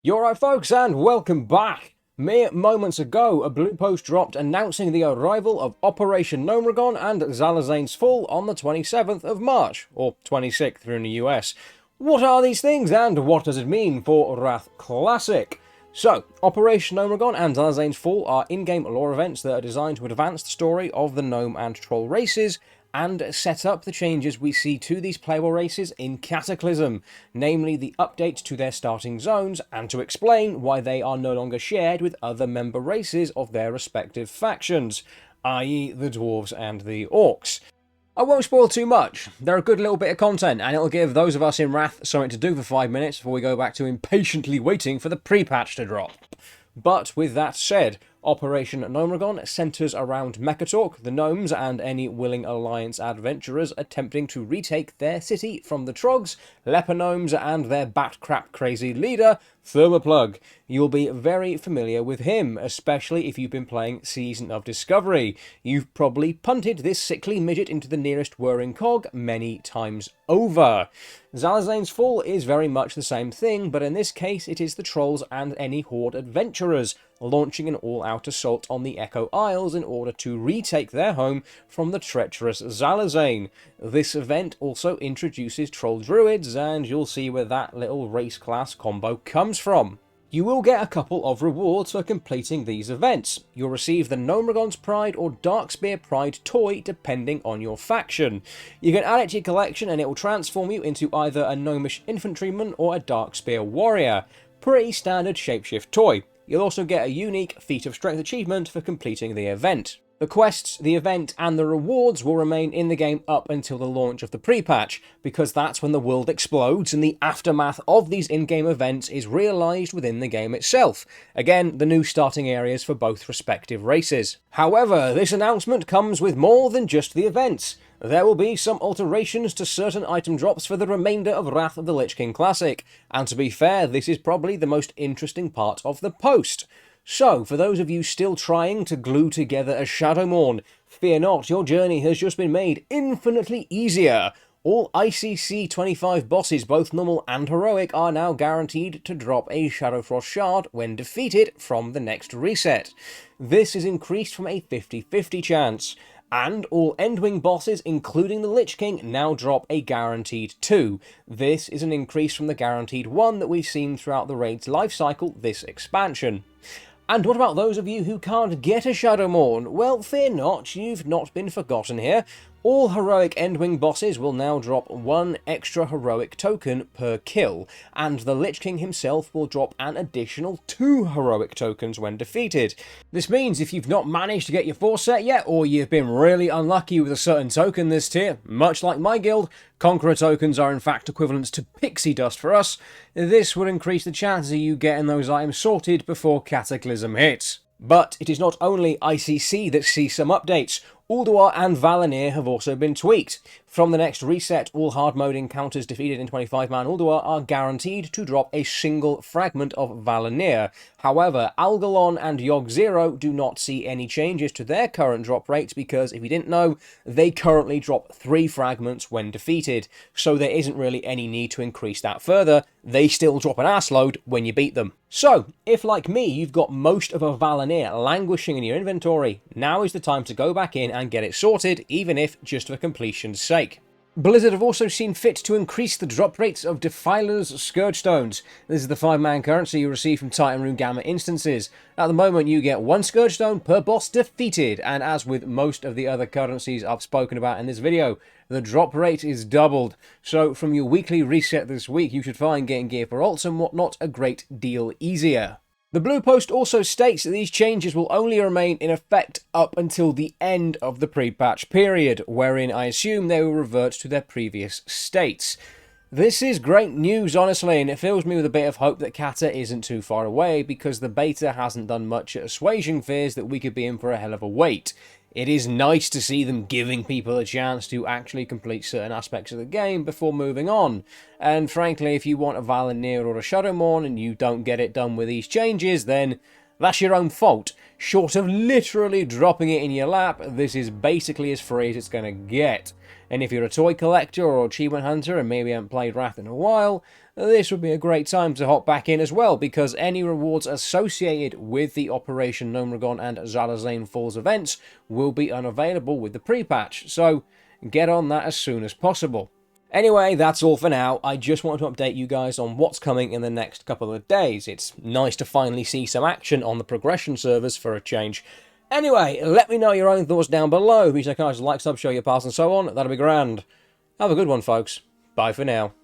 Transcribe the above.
You're right, folks, and welcome back. Mere moments ago, a blue post dropped announcing the arrival of Operation Gnomeregan and Zalazane's fall on the 27th of March, or 26th here in the US. What are these things, and what does it mean for Wrath Classic? So, Operation Gnomeregan and Zalazane's Fall are in-game lore events that are designed to advance the story of the Gnome and Troll races, and set up the changes we see to these playable races in Cataclysm, namely the update to their starting zones, and to explain why they are no longer shared with other member races of their respective factions, i.e. the Dwarves and the Orcs. I won't spoil too much, they're a good little bit of content, and it'll give those of us in Wrath something to do for 5 minutes before we go back to impatiently waiting for the pre-patch to drop. But with that said, Operation Gnomeregan centres around Mechatalk, the Gnomes, and any willing Alliance adventurers attempting to retake their city from the Trogs, Leper Gnomes, and their bat-crap crazy leader, Thermoplug. You'll be very familiar with him, especially if you've been playing Season of Discovery. You've probably punted this sickly midget into the nearest whirring cog many times over. Zalazane's Fall is very much the same thing, but in this case it is the Trolls and any Horde adventurers, launching an all-out assault on the Echo Isles in order to retake their home from the treacherous Zalazane. This event also introduces Troll Druids, and you'll see where that little race class combo comes from. You will get a couple of rewards for completing these events. You'll receive the Gnomeregan's Pride or Darkspear Pride toy depending on your faction. You can add it to your collection and it will transform you into either a Gnomish Infantryman or a Darkspear Warrior. Pretty standard shapeshift toy. You'll also get a unique Feat of Strength achievement for completing the event. The quests, the event, and the rewards will remain in the game up until the launch of the pre-patch, because that's when the world explodes and the aftermath of these in-game events is realised within the game itself. Again, the new starting areas for both respective races. However, this announcement comes with more than just the events. There will be some alterations to certain item drops for the remainder of Wrath of the Lich King Classic, and to be fair, this is probably the most interesting part of the post. So, for those of you still trying to glue together a Shadowmourne, fear not, your journey has just been made infinitely easier. All ICC 25 bosses, both normal and heroic, are now guaranteed to drop a Shadowfrost Shard when defeated from the next reset. This is increased from a 50-50 chance. And all Endwing bosses, including the Lich King, now drop a guaranteed 2. This is an increase from the guaranteed 1 that we've seen throughout the raid's lifecycle this expansion. And what about those of you who can't get a Shadowmourne? Well, fear not, you've not been forgotten here. All heroic Endwing bosses will now drop 1 extra heroic token per kill, and the Lich King himself will drop an additional 2 heroic tokens when defeated. This means if you've not managed to get your 4 set yet, or you've been really unlucky with a certain token this tier, much like my guild, Conqueror tokens are in fact equivalent to pixie dust for us, this would increase the chances of you getting those items sorted before Cataclysm hits. But it is not only ICC that sees some updates. Ulduar and Val'anyr have also been tweaked. From the next reset, all hard mode encounters defeated in 25-man Ulduar are guaranteed to drop a single fragment of Val'anyr. However, Algalon and Yogg-Zero do not see any changes to their current drop rates because, if you didn't know, they currently drop 3 fragments when defeated. So there isn't really any need to increase that further. They still drop an assload when you beat them. So, if like me, you've got most of a Val'anyr languishing in your inventory, now is the time to go back in and get it sorted, even if just for completion's sake. Blizzard have also seen fit to increase the drop rates of Defiler's Scourgestones. This is the 5-man currency you receive from Titan Rune Gamma instances. At the moment you get 1 Scourgestone per boss defeated, and as with most of the other currencies I've spoken about in this video, the drop rate is doubled. So from your weekly reset this week you should find getting gear for alts and whatnot a great deal easier. The Blue Post also states that these changes will only remain in effect up until the end of the pre-patch period, wherein I assume they will revert to their previous states. This is great news, honestly, and it fills me with a bit of hope that Cata isn't too far away, because the beta hasn't done much at assuaging fears that we could be in for a hell of a wait. It is nice to see them giving people a chance to actually complete certain aspects of the game before moving on. And frankly, if you want a Val'anyr or a Shadowmourne and you don't get it done with these changes, then That's your own fault. Short of literally dropping it in your lap, this is basically as free as it's going to get. And if you're a toy collector or achievement hunter and maybe haven't played Wrath in a while, this would be a great time to hop back in as well, because any rewards associated with the Operation Gnomeregan and Zalazane Falls events will be unavailable with the pre-patch, so get on that as soon as possible. Anyway, that's all for now. I just wanted to update you guys on what's coming in the next couple of days. It's nice to finally see some action on the progression servers for a change. Anyway, let me know your own thoughts down below. If you guys like, sub, show your pals and so on, that'll be grand. Have a good one, folks. Bye for now.